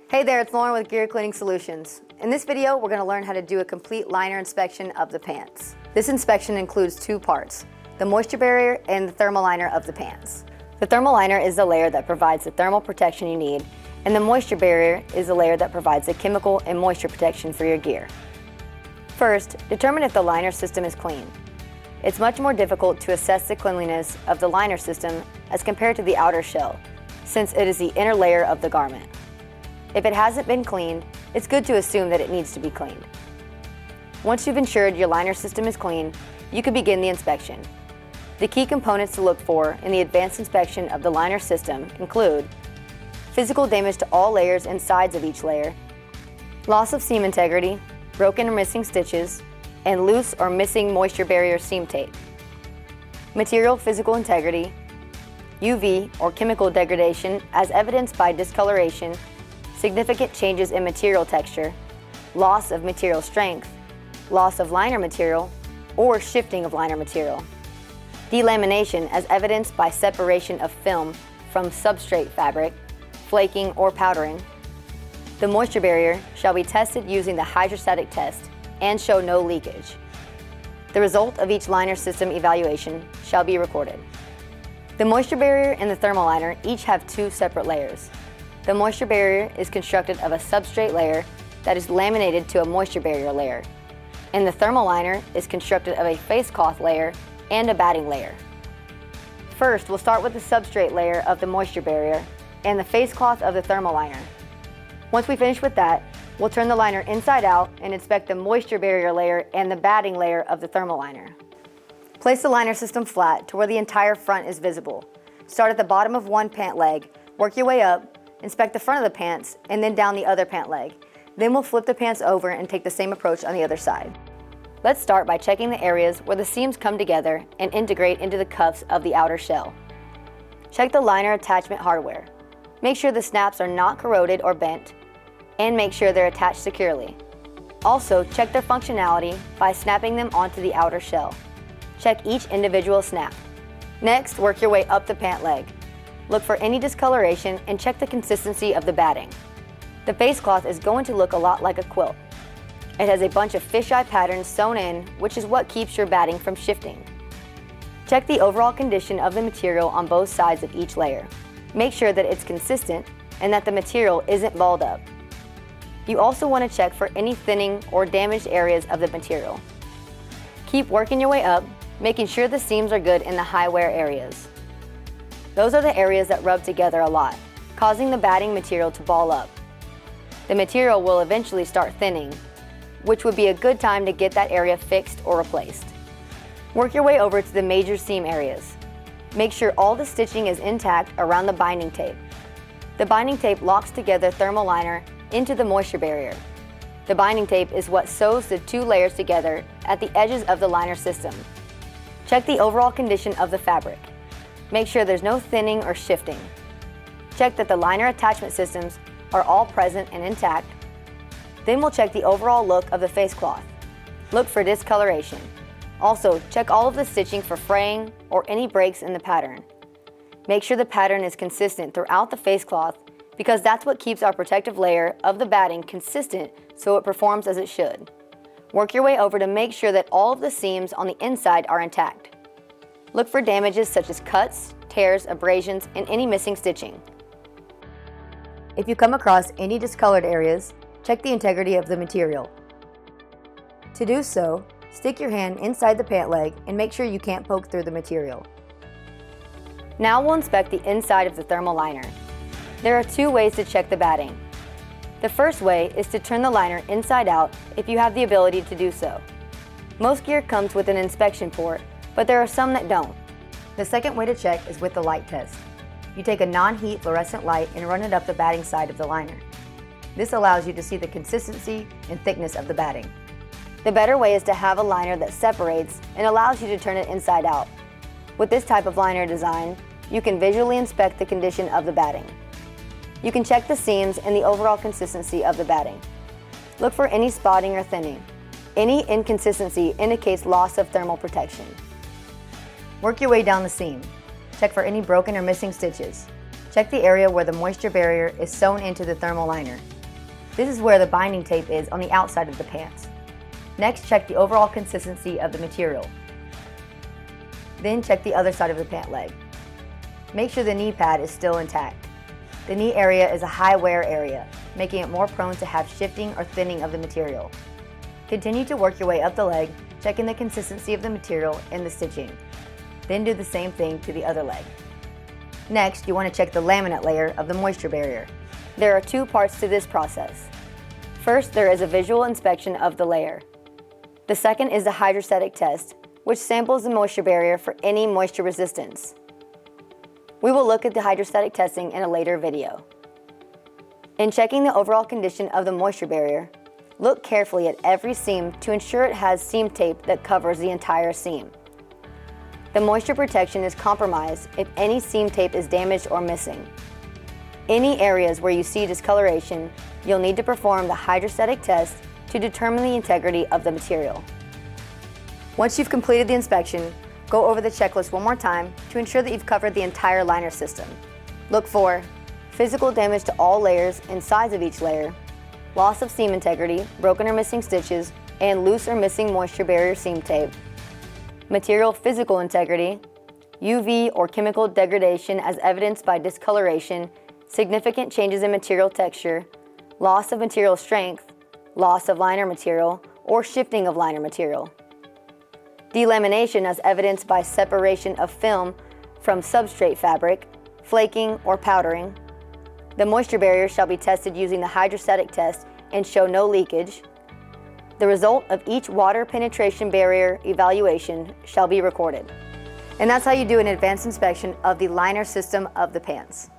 Hey there, it's Lauren with Gear Cleaning Solutions. In this video, we're going to learn how to do a complete liner inspection of the pants. This inspection includes two parts, the moisture barrier and the thermal liner of the pants. The thermal liner is the layer that provides the thermal protection you need, and the moisture barrier is the layer that provides the chemical and moisture protection for your gear. First, determine if the liner system is clean. It's much more difficult to assess the cleanliness of the liner system as compared to the outer shell, since it is the inner layer of the garment. If it hasn't been cleaned, it's good to assume that it needs to be cleaned. Once you've ensured your liner system is clean, you can begin the inspection. The key components to look for in the advanced inspection of the liner system include physical damage to all layers and sides of each layer, loss of seam integrity, broken or missing stitches, and loose or missing moisture barrier seam tape, material physical integrity, UV or chemical degradation as evidenced by discoloration, significant changes in material texture, loss of material strength, loss of liner material, or shifting of liner material. Delamination as evidenced by separation of film from substrate fabric, flaking or powdering. The moisture barrier shall be tested using the hydrostatic test and show no leakage. The result of each liner system evaluation shall be recorded. The moisture barrier and the thermal liner each have two separate layers. The moisture barrier is constructed of a substrate layer that is laminated to a moisture barrier layer, and the thermal liner is constructed of a face cloth layer and a batting layer. First, we'll start with the substrate layer of the moisture barrier and the face cloth of the thermal liner. Once we finish with that, we'll turn the liner inside out and inspect the moisture barrier layer and the batting layer of the thermal liner. Place the liner system flat to where the entire front is visible. Start at the bottom of one pant leg, work your way up, inspect the front of the pants, and then down the other pant leg. Then we'll flip the pants over and take the same approach on the other side. Let's start by checking the areas where the seams come together and integrate into the cuffs of the outer shell. Check the liner attachment hardware. Make sure the snaps are not corroded or bent, and make sure they're attached securely. Also, check their functionality by snapping them onto the outer shell. Check each individual snap. Next, work your way up the pant leg. Look for any discoloration and check the consistency of the batting. The face cloth is going to look a lot like a quilt. It has a bunch of fisheye patterns sewn in, which is what keeps your batting from shifting. Check the overall condition of the material on both sides of each layer. Make sure that it's consistent and that the material isn't balled up. You also want to check for any thinning or damaged areas of the material. Keep working your way up, making sure the seams are good in the high wear areas. Those are the areas that rub together a lot, causing the batting material to ball up. The material will eventually start thinning, which would be a good time to get that area fixed or replaced. Work your way over to the major seam areas. Make sure all the stitching is intact around the binding tape. The binding tape locks together thermal liner into the moisture barrier. The binding tape is what sews the two layers together at the edges of the liner system. Check the overall condition of the fabric. Make sure there's no thinning or shifting. Check that the liner attachment systems are all present and intact. Then we'll check the overall look of the face cloth. Look for discoloration. Also, check all of the stitching for fraying or any breaks in the pattern. Make sure the pattern is consistent throughout the face cloth because that's what keeps our protective layer of the batting consistent so it performs as it should. Work your way over to make sure that all of the seams on the inside are intact. Look for damages such as cuts, tears, abrasions, and any missing stitching. If you come across any discolored areas, check the integrity of the material. To do so, stick your hand inside the pant leg and make sure you can't poke through the material. Now we'll inspect the inside of the thermal liner. There are two ways to check the batting. The first way is to turn the liner inside out if you have the ability to do so. Most gear comes with an inspection port, but there are some that don't. The second way to check is with the light test. You take a non-heat fluorescent light and run it up the batting side of the liner. This allows you to see the consistency and thickness of the batting. The better way is to have a liner that separates and allows you to turn it inside out. With this type of liner design, you can visually inspect the condition of the batting. You can check the seams and the overall consistency of the batting. Look for any spotting or thinning. Any inconsistency indicates loss of thermal protection. Work your way down the seam. Check for any broken or missing stitches. Check the area where the moisture barrier is sewn into the thermal liner. This is where the binding tape is on the outside of the pants. Next, check the overall consistency of the material. Then check the other side of the pant leg. Make sure the knee pad is still intact. The knee area is a high wear area, making it more prone to have shifting or thinning of the material. Continue to work your way up the leg, checking the consistency of the material and the stitching. Then do the same thing to the other leg. Next, you want to check the laminate layer of the moisture barrier. There are two parts to this process. First, there is a visual inspection of the layer. The second is the hydrostatic test, which samples the moisture barrier for any moisture resistance. We will look at the hydrostatic testing in a later video. In checking the overall condition of the moisture barrier, look carefully at every seam to ensure it has seam tape that covers the entire seam. The moisture protection is compromised if any seam tape is damaged or missing. Any areas where you see discoloration, you'll need to perform the hydrostatic test to determine the integrity of the material. Once you've completed the inspection, go over the checklist one more time to ensure that you've covered the entire liner system. Look for physical damage to all layers and sides of each layer, loss of seam integrity, broken or missing stitches, and loose or missing moisture barrier seam tape, material physical integrity, UV or chemical degradation as evidenced by discoloration, significant changes in material texture, loss of material strength, loss of liner material, or shifting of liner material. Delamination as evidenced by separation of film from substrate fabric, flaking, or powdering. The moisture barrier shall be tested using the hydrostatic test and show no leakage. The result of each water penetration barrier evaluation shall be recorded. And that's how you do an advanced inspection of the liner system of the pants.